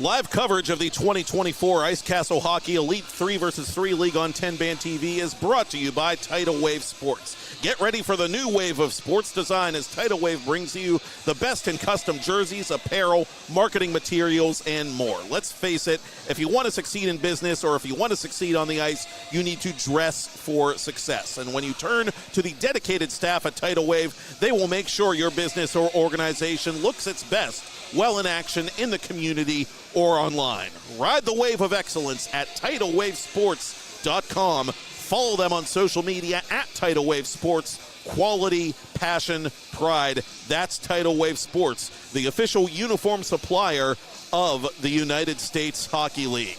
Live coverage of the 2024 Ice Castle Hockey Elite 3 vs. 3 League on TenbandTV is brought to you by Tidal Wave Sports. Get ready for the new wave of sports design as Tidal Wave brings you the best in custom jerseys, apparel, marketing materials, and more. Let's face it, if you want to succeed in business or if you want to succeed on the ice, you need to dress for success. And when you turn to the dedicated staff at Tidal Wave, they will make sure your business or organization looks its best well in action in the community or online. Ride the wave of excellence at TidalWaveSports.com. Follow them on social media at Tidal Wave Sports. Quality, passion, pride. That's Tidal Wave Sports, the official uniform supplier of the United States Hockey League.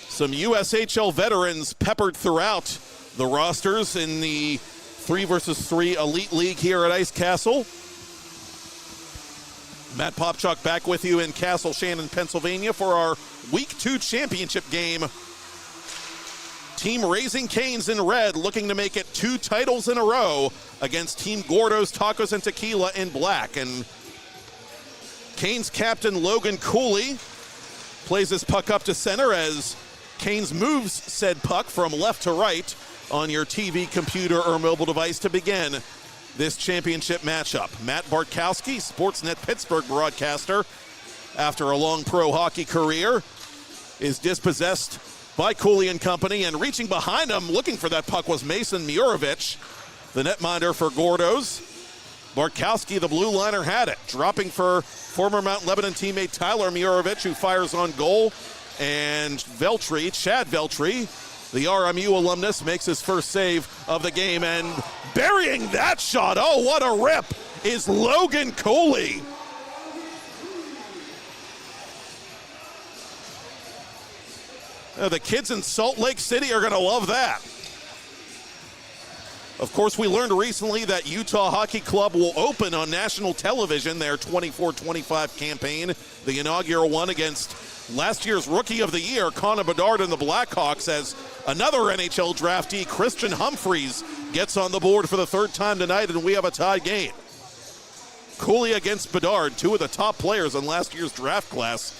Some USHL veterans peppered throughout the rosters in the 3 vs. 3 Elite League here at Ice Castle. Matt Popchock back with you in Castle Shannon, Pennsylvania for our Week 2 championship game. Team Raising Cane's in red looking to make it 2 titles in a row against Team Gordos, Tacos, and Tequila in black. And Cane's captain Logan Cooley plays his puck up to center as Cane's moves said puck from left to right on your TV, computer, or mobile device to begin this championship matchup. Matt Bartkowski, Sportsnet Pittsburgh broadcaster, after a long pro hockey career, is dispossessed by Cooley and company, and reaching behind him, looking for that puck, was Mason Murovich, the netminder for Gordos. Bartkowski, the blue liner, had it, dropping for former Mount Lebanon teammate Tyler Murovich, who fires on goal, and Chad Veltri, the RMU alumnus, makes his first save of the game, and burying that shot, oh, what a rip, is Logan Cooley. The kids in Salt Lake City are going to love that. Of course, we learned recently that Utah Hockey Club will open on national television their 24-25 campaign, the inaugural one against last year's Rookie of the Year, Connor Bedard and the Blackhawks, as another NHL draftee, Christian Humphreys, gets on the board for the third time tonight, and we have a tied game. Cooley against Bedard, 2 of the top players in last year's draft class.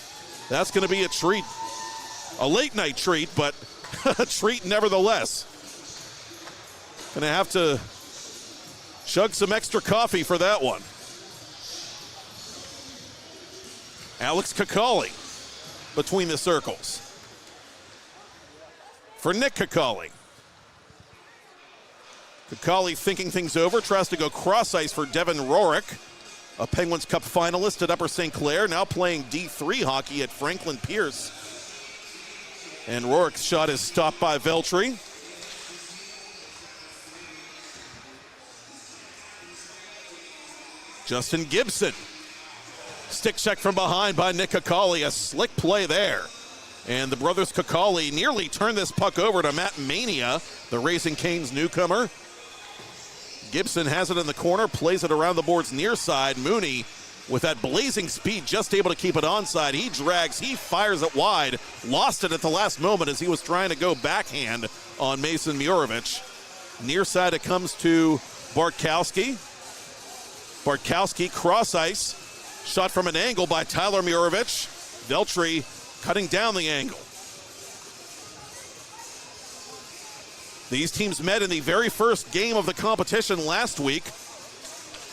That's going to be a treat. A late-night treat, but a treat nevertheless. Going to have to chug some extra coffee for that one. Alex Kakali between the circles for Nick Kakali. Kakali thinking things over, tries to go cross-ice for Devin Rorick, a Penguins Cup finalist at Upper St. Clair, now playing D3 hockey at Franklin Pierce. And Rorick's shot is stopped by Veltri. Justin Gibson. Stick check from behind by Nick Kakali. A slick play there. And the brothers Kakali nearly turned this puck over to Matt Mania, the Raising Cane's newcomer. Gibson has it in the corner, plays it around the board's near side. Mooney, with that blazing speed, just able to keep it onside. He drags, he fires it wide. Lost it at the last moment as he was trying to go backhand on Mason Murovich. Near side it comes to Bartkowski. Bartkowski cross ice. Shot from an angle by Tyler Murovich. Veltri cutting down the angle. These teams met in the very first game of the competition last week.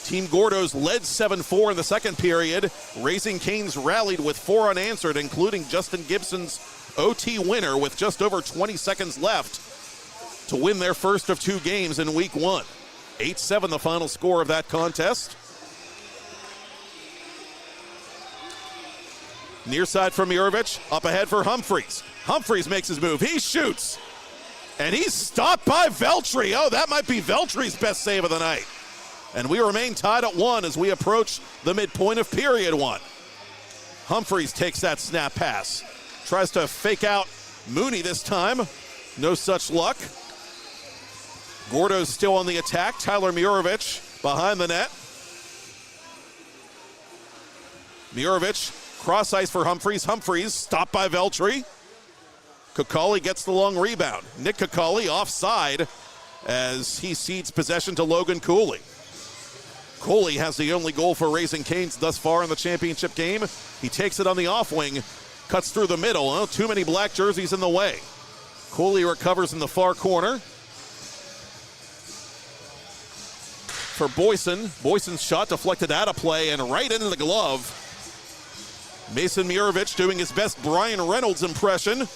Team Gordos led 7-4 in the second period. Raising Cane's rallied with 4 unanswered, including Justin Gibson's OT winner with just over 20 seconds left to win their first of 2 games in week 1. 8-7 the final score of that contest. Near side from Murovich, up ahead for Humphreys. Humphreys makes his move, he shoots. And he's stopped by Veltri. Oh, that might be Veltri's best save of the night. And we remain tied at 1 as we approach the midpoint of period 1. Humphreys takes that snap pass. Tries to fake out Mooney this time. No such luck. Gordo's still on the attack. Tyler Murovich behind the net. Murovich, cross ice for Humphreys. Humphreys stopped by Veltri. Kakali gets the long rebound. Nick Kakali offside as he cedes possession to Logan Cooley. Cooley has the only goal for Raising Cane's thus far in the championship game. He takes it on the off wing, cuts through the middle. Oh, too many black jerseys in the way. Cooley recovers in the far corner. For Boyson. Boyson's shot deflected out of play and right into the glove. Mason Mirovic doing his best Brian Reynolds impression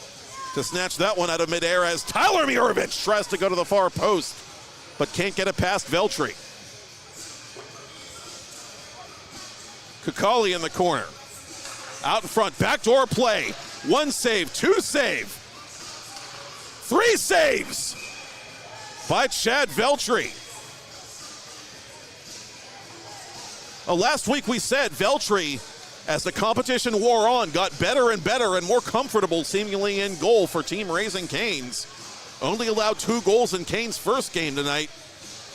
to snatch that one out of midair as Tyler Mirovic tries to go to the far post, but can't get it past Veltri. Cooley in the corner. Out in front, backdoor play. 1 save, 2 save. 3 saves by Chad Veltri. Last week we said Veltri, as the competition wore on, got better and better and more comfortable seemingly in goal for Team Raising Cane's. Only allowed 2 goals in Cane's first game tonight,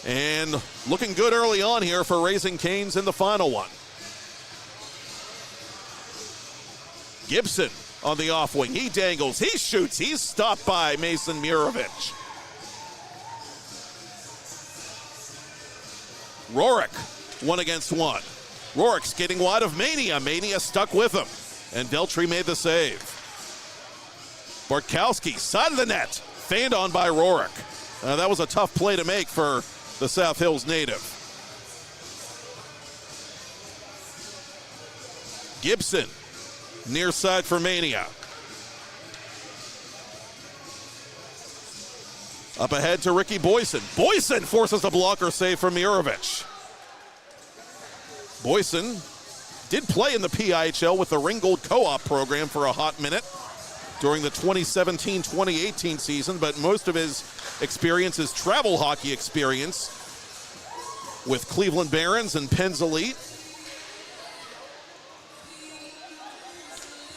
and looking good early on here for Raising Cane's in the final one. Gibson on the off wing. He dangles, he shoots, he's stopped by Mason Mirovic. Rourke, 1 against 1. Rourke skating wide of Mania. Mania stuck with him, and Veltri made the save. Bartkowski, side of the net, fanned on by Rourke. That was a tough play to make for the South Hills native. Gibson, near side for Mania. Up ahead to Ricky Boyson. Boyson forces a blocker save from Mirovic. Boyson did play in the PIHL with the Ringgold Co-op program for a hot minute during the 2017-2018 season, but most of his experience is travel hockey experience with Cleveland Barons and Penn's Elite.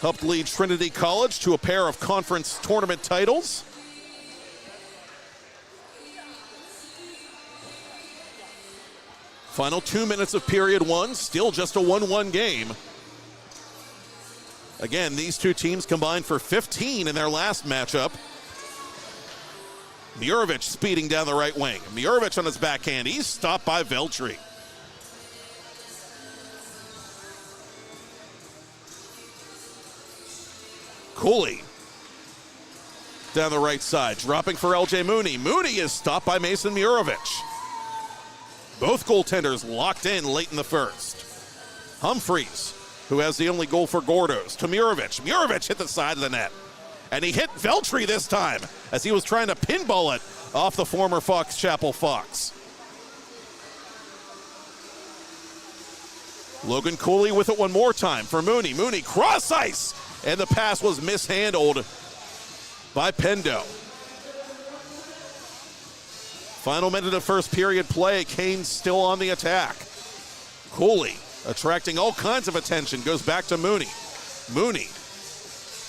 Helped lead Trinity College to a pair of conference tournament titles. Final 2 minutes of period 1, still just a 1-1 game. Again, these two teams combined for 15 in their last matchup. Mirovic speeding down the right wing. Mirovic on his backhand, he's stopped by Veltri. Cooley down the right side, dropping for LJ Mooney. Mooney is stopped by Mason Mirovic. Both goaltenders locked in late in the first. Humphreys, who has the only goal for Gordos, to Mirovic. Mirovic hit the side of the net. And he hit Veltri this time as he was trying to pinball it off the former Fox Chapel Fox. Logan Cooley with it one more time for Mooney. Mooney cross ice, and the pass was mishandled by Pendo. Final minute of first period play. Canes still on the attack. Cooley attracting all kinds of attention. Goes back to Mooney. Mooney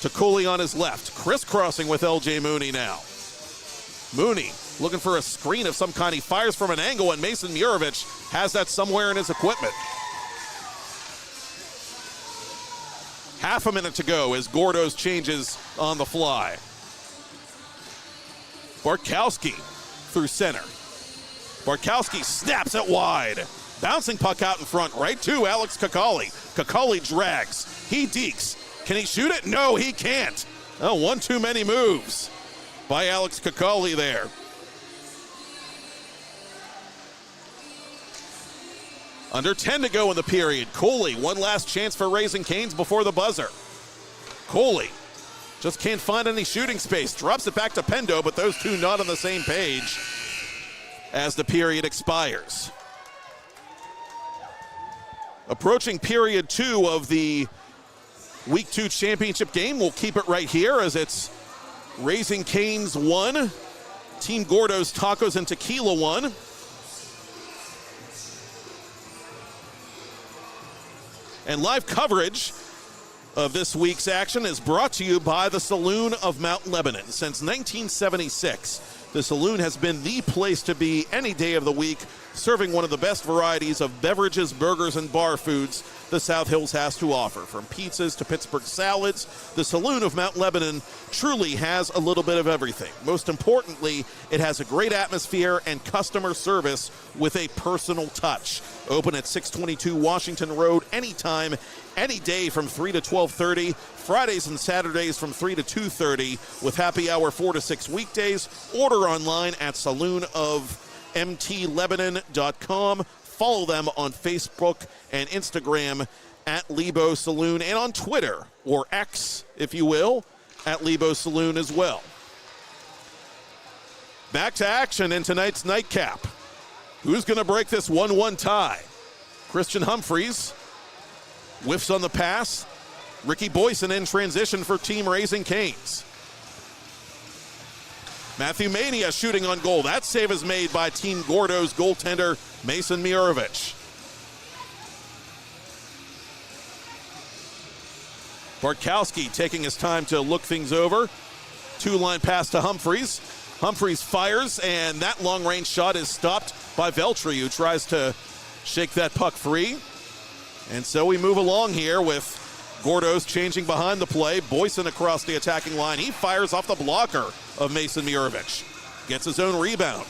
to Cooley on his left. Crisscrossing with LJ Mooney now. Mooney looking for a screen of some kind. He fires from an angle, and Mason Mirovic has that somewhere in his equipment. Half a minute to go as Gordos changes on the fly. Bartkowski through center. Bartkowski snaps it wide. Bouncing puck out in front, right to Alex Cooley. Cooley drags. He dekes. Can he shoot it? No, he can't. Oh, one too many moves by Alex Cooley there. Under 10 to go in the period. Cooley, one last chance for Raising Cane's before the buzzer. Cooley just can't find any shooting space. Drops it back to Pendo, but those two not on the same page as the period expires. Approaching period 2 of the Week 2 championship game. We'll keep it right here as it's Raising Cane's 1, Team Gordos Tacos and Tequila 1. And live coverage of this week's action is brought to you by the Saloon of Mount Lebanon. Since 1976, The saloon has been the place to be any day of the week, serving one of the best varieties of beverages, burgers, and bar foods the South Hills has to offer. From pizzas to Pittsburgh salads, the Saloon of Mount Lebanon truly has a little bit of everything. Most importantly, it has a great atmosphere and customer service with a personal touch. Open at 622 Washington Road anytime, any day from 3 to 12:30, Fridays and Saturdays from 3 to 2:30, with happy hour 4 to 6 weekdays. Order online at saloonofmtlebanon.com. Follow them on Facebook and Instagram at Lebo Saloon, and on Twitter, or X, if you will, at Lebo Saloon as well. Back to action in tonight's nightcap. Who's going to break this 1-1 tie? Christian Humphreys whiffs on the pass. Ricky Boyson in transition for Team Raising Canes. Matthew Mania shooting on goal. That save is made by Team Gordos goaltender Mason Mirovic. Bartkowski taking his time to look things over. Two-line pass to Humphreys. Humphreys fires, and that long-range shot is stopped by Veltri, who tries to shake that puck free. And so we move along here with Gordos changing behind the play. Boyson across the attacking line. He fires off the blocker of Mason Mirovic. Gets his own rebound.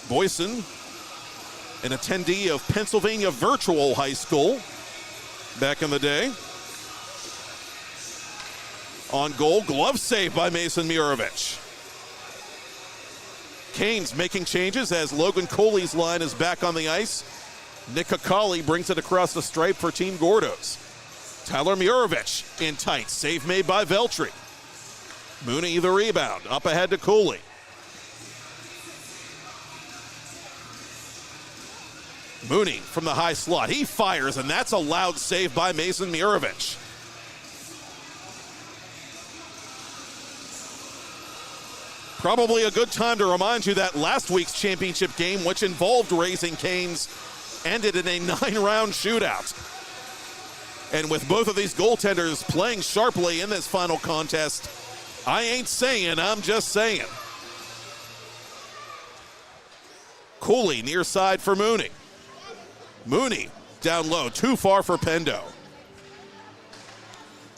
Boyson, an attendee of Pennsylvania Virtual High School back in the day. On goal, glove save by Mason Mirovic. Canes making changes as Logan Cooley's line is back on the ice. Nick Kakali brings it across the stripe for Team Gordos. Tyler Mirovic in tight. Save made by Veltri. Mooney the rebound. Up ahead to Cooley. Mooney from the high slot. He fires, and that's a loud save by Mason Mirovic. Probably a good time to remind you that last week's championship game, which involved Raising Canes, ended in a 9-round shootout. And with both of these goaltenders playing sharply in this final contest, I ain't saying, I'm just saying. Cooley near side for Mooney. Mooney down low, too far for Pendo.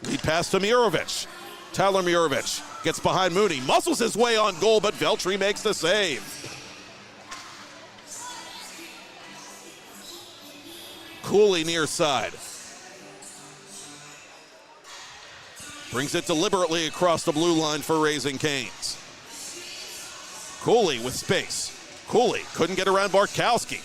Lead pass to Mirovic. Tyler Mirovic gets behind Mooney, muscles his way on goal, but Veltri makes the save. Cooley near side. Brings it deliberately across the blue line for Raising Canes. Cooley with space. Cooley couldn't get around Bartkowski.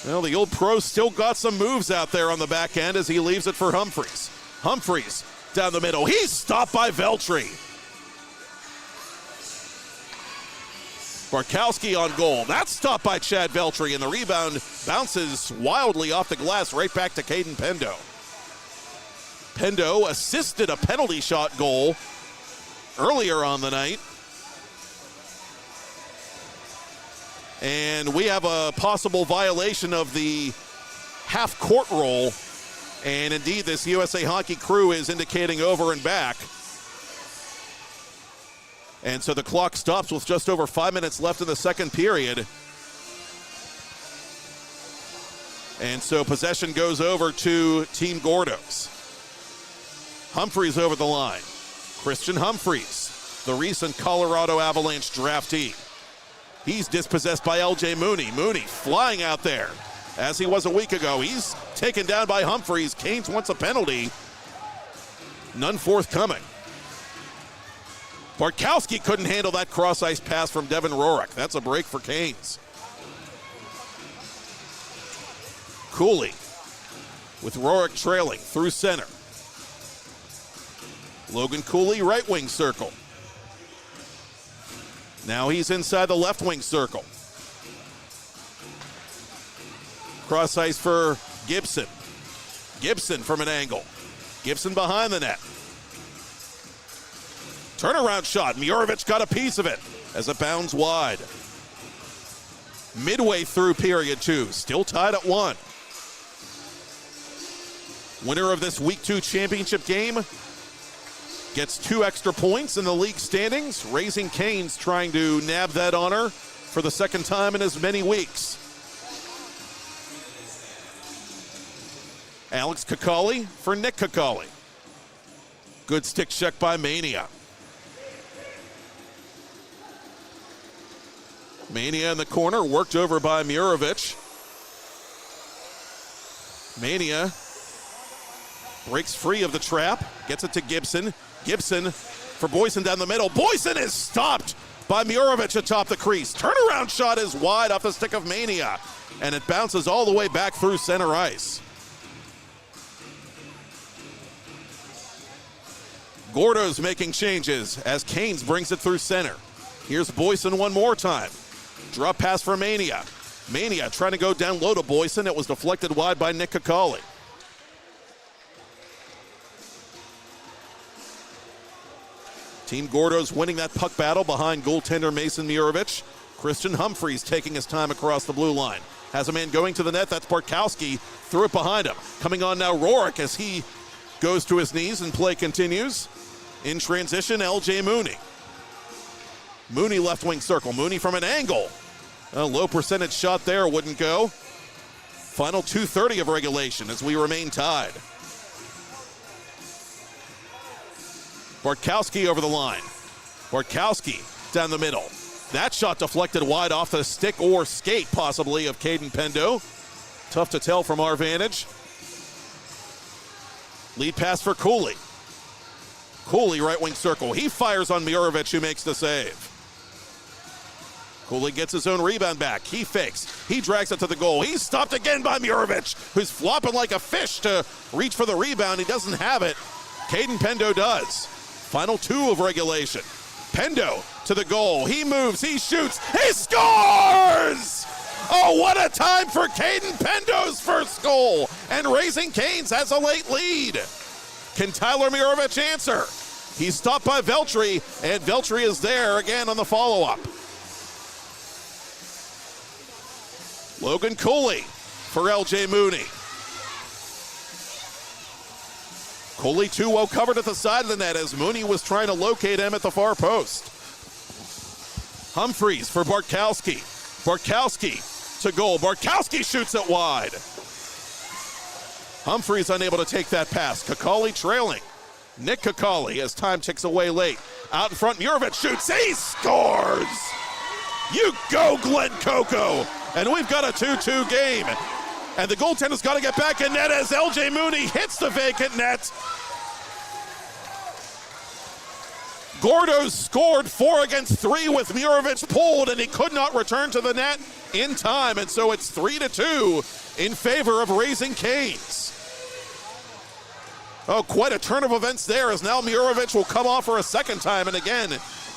Well, the old pro still got some moves out there on the back end as he leaves it for Humphreys. Humphreys down the middle. He's stopped by Veltri. Bartkowski on goal. That's stopped by Chad Veltri, and the rebound bounces wildly off the glass right back to Caden Pendo. Pendo assisted a penalty shot goal earlier on the night. And we have a possible violation of the half-court rule. And indeed, this USA Hockey crew is indicating over and back. And so the clock stops with just over 5 minutes left in the second period. And so possession goes over to Team Gordos. Humphreys over the line. Christian Humphreys, the recent Colorado Avalanche draftee. He's dispossessed by LJ Mooney. Mooney flying out there as he was a week ago. He's taken down by Humphreys. Canes wants a penalty. None forthcoming. Bartkowski couldn't handle that cross-ice pass from Devin Rorick. That's a break for Canes. Cooley with Rorick trailing through center. Logan Cooley, right wing circle. Now he's inside the left wing circle. Cross ice for Gibson. Gibson from an angle. Gibson behind the net. Turnaround shot. Mirovic got a piece of it as it bounds wide. Midway through period 2, still tied at 1. Winner of this Week 2 championship game gets 2 extra points in the league standings. Raising Cane's trying to nab that honor for the second time in as many weeks. Alex Cooley for Nick Cooley. Good stick check by Mania. Mania in the corner, worked over by Mirovic. Mania breaks free of the trap, gets it to Gibson. Gibson for Boyson down the middle. Boyson is stopped by Mirovic atop the crease. Turnaround shot is wide off the stick of Mania, and it bounces all the way back through center ice. Gordos making changes as Canes brings it through center. Here's Boyson one more time. Drop pass for Mania. Mania trying to go down low to Boyson. It was deflected wide by Nick Cooley. Team Gordos winning that puck battle behind goaltender Mason Mirovic. Christian Humphreys taking his time across the blue line. Has a man going to the net. That's Bartkowski. Threw it behind him. Coming on now, Rourke as he goes to his knees and play continues. In transition, LJ Mooney. Mooney left wing circle. Mooney from an angle. A low percentage shot there, wouldn't go. Final 2:30 of regulation as we remain tied. Bartkowski over the line. Bartkowski down the middle. That shot deflected wide off the stick or skate, possibly, of Caden Pendo. Tough to tell from our vantage. Lead pass for Cooley. Cooley, right wing circle. He fires on Mirovic, who makes the save. Cooley gets his own rebound back. He fakes. He drags it to the goal. He's stopped again by Mirovic, who's flopping like a fish to reach for the rebound. He doesn't have it. Caden Pendo does. Final 2 of regulation. Pendo to the goal. He moves. He shoots. He scores! Oh, what a time for Caden Pendo's first goal. And Raising Cane's has a late lead. Can Tyler Mirovic answer? He's stopped by Veltri, and Veltri is there again on the follow-up. Logan Cooley for LJ Mooney. Cooley too well covered at the side of the net as Mooney was trying to locate him at the far post. Humphreys for Bartkowski. Bartkowski to goal. Bartkowski shoots it wide. Humphreys unable to take that pass. Cooley trailing. Nick Cooley as time ticks away late. Out in front, Mirovic shoots. He scores! You go, Glenn Coco! And we've got a 2-2 game. And the goaltender's got to get back in net as LJ Mooney hits the vacant net. Gordos scored 4 against 3 with Mirovic pulled, and he could not return to the net in time. And so it's 3-2 in favor of Raising Cane's. Oh, quite a turn of events there as now Mirovic will come off for a second time. And again,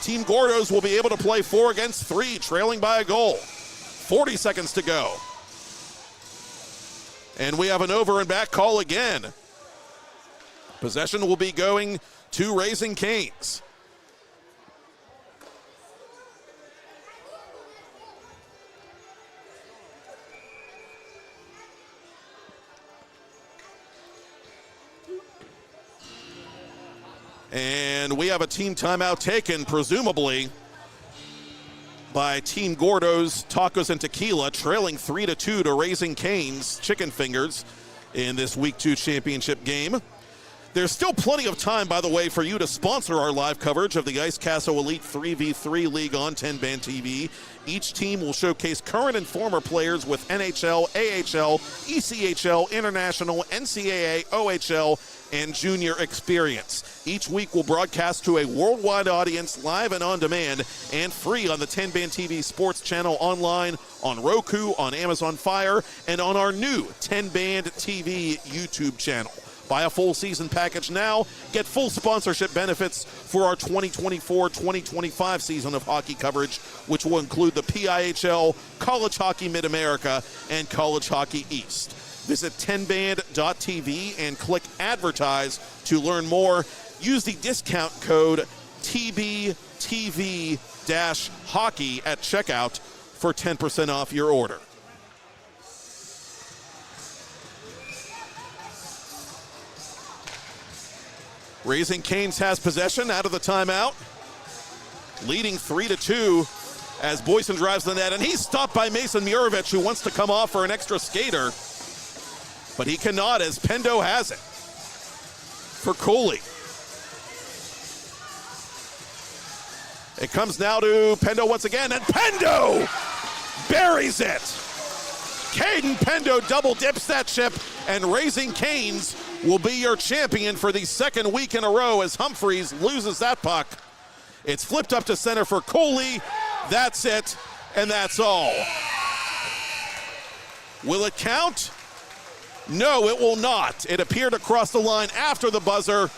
Team Gordos will be able to play 4 against 3, trailing by a goal. 40 seconds to go. And we have an over and back call again. Possession will be going to Raising Cane's. And we have a team timeout taken, presumably, by Team Gordos Tacos and Tequila, trailing 3-2 to Raising Cane's Chicken Fingers in this Week 2 championship game. There's still plenty of time, by the way, for you to sponsor our live coverage of the Ice Castle Elite 3v3 League on TenbandTV. Each team will showcase current and former players with NHL, AHL, ECHL, International, NCAA, OHL, and junior experience. Each week will broadcast to a worldwide audience live and on demand and free on the TenbandTV Sports channel online, on Roku, on Amazon Fire, and on our new TenbandTV YouTube channel. Buy a full season package now. Get full sponsorship benefits for our 2024-2025 season of hockey coverage, which will include the PIHL, College Hockey Mid-America, and College Hockey East. Visit TenbandTV and click Advertise to learn more. Use the discount code TBTV-hockey at checkout for 10% off your order. Raising Cane's has possession out of the timeout, leading 3-2 as Boyson drives the net, and he's stopped by Mason Murovich, who wants to come off for an extra skater, but he cannot as Pendo has it for Cooley. It comes now to Pendo once again, and Pendo buries it. Caden Pendo double dips that ship, and Raising Cane's will be your champion for the second week in a row as Humphreys loses that puck. It's flipped up to center for Cooley. That's it, and that's all. Will it count? No, it will not. It appeared across the line after the buzzer.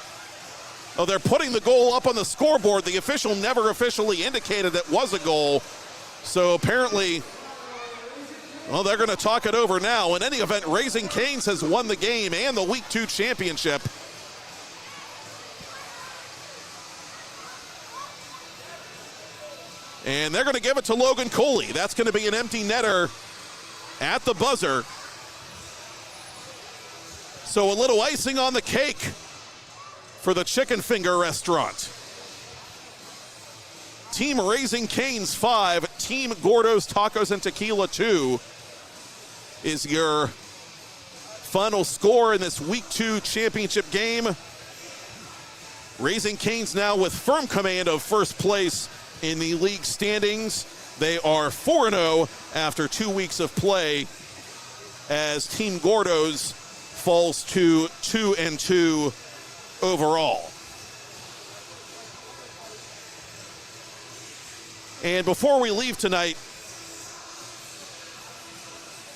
Oh, they're putting the goal up on the scoreboard. The official never officially indicated it was a goal. So apparently, well, they're going to talk it over now. In any event, Raising Cane's has won the game and the Week 2 championship. And they're going to give it to Logan Cooley. That's going to be an empty netter at the buzzer. So a little icing on the cake for the Chicken Finger restaurant. Team Raising Cane's 5, Team Gordos Tacos and Tequila 2 is your final score in this Week 2 championship game. Raising Cane's now with firm command of first place in the league standings. They are 4-0 after 2 weeks of play as Team Gordos falls to 2-2 overall. And before we leave tonight,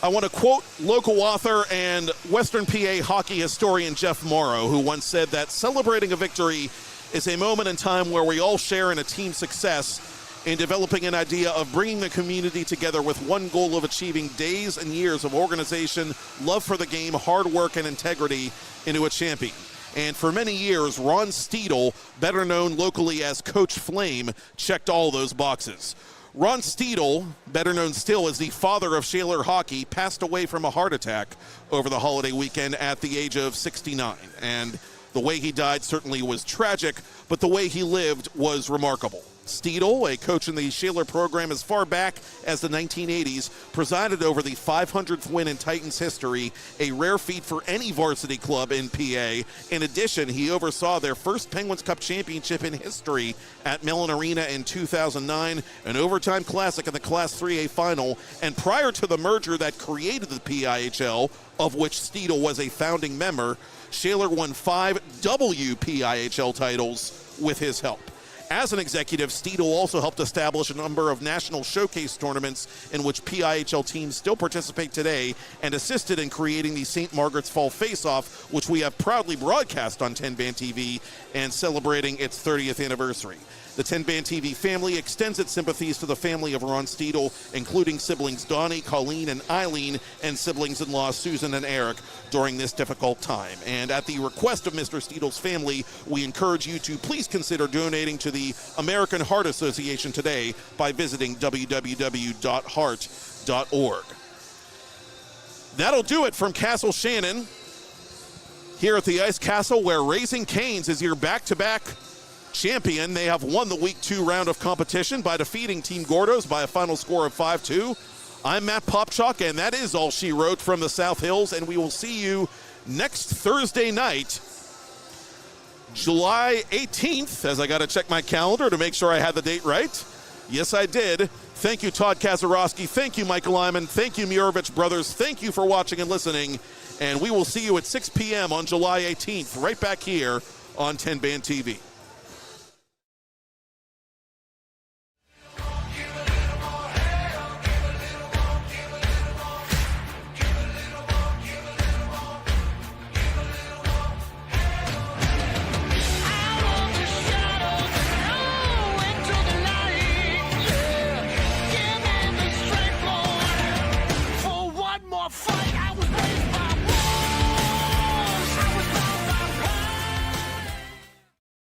I want to quote local author and Western PA hockey historian Jeff Morrow, who once said that celebrating a victory is a moment in time where we all share in a team success in developing an idea of bringing the community together with one goal of achieving days and years of organization, love for the game, hard work, and integrity into a champion. And for many years, Ron Steedle, better known locally as Coach Flame, checked all those boxes. Ron Steedle, better known still as the father of Shaler hockey, passed away from a heart attack over the holiday weekend at the age of 69. And the way he died certainly was tragic, but the way he lived was remarkable. Steedle, a coach in the Shaler program as far back as the 1980s, presided over the 500th win in Titans history, a rare feat for any varsity club in PA. In addition, he oversaw their first Penguins Cup championship in history at Mellon Arena in 2009, an overtime classic in the Class 3A final, and prior to the merger that created the PIHL, of which Steedle was a founding member, Shaler won 5 WPIHL titles with his help. As an executive, Steedle also helped establish a number of national showcase tournaments in which PIHL teams still participate today, and assisted in creating the St. Margaret's Fall Face-Off, which we have proudly broadcast on TenbandTV and celebrating its 30th anniversary. The TenbandTV family extends its sympathies to the family of Ron Steedle, including siblings Donnie, Colleen, and Eileen, and siblings-in-law Susan and Eric during this difficult time. And at the request of Mr. Steedle's family, we encourage you to please consider donating to the American Heart Association today by visiting www.heart.org. That'll do it from Castle Shannon here at the Ice Castle, where Raising Cane's is your back-to-back champion. They have won the Week 2 round of competition by defeating Team Gordos by a final score of 5-2. I'm Matt Popchock, and that is all she wrote from the South Hills, and we will see you next Thursday night, July 18th, as I got to check my calendar to make sure I had the date right. Yes, I did. Thank you, Todd Kazarowski. Thank you, Michael Lyman. Thank you, Murovich Brothers. Thank you for watching and listening, and we will see you at 6 p.m. on July 18th, right back here on TenbandTV.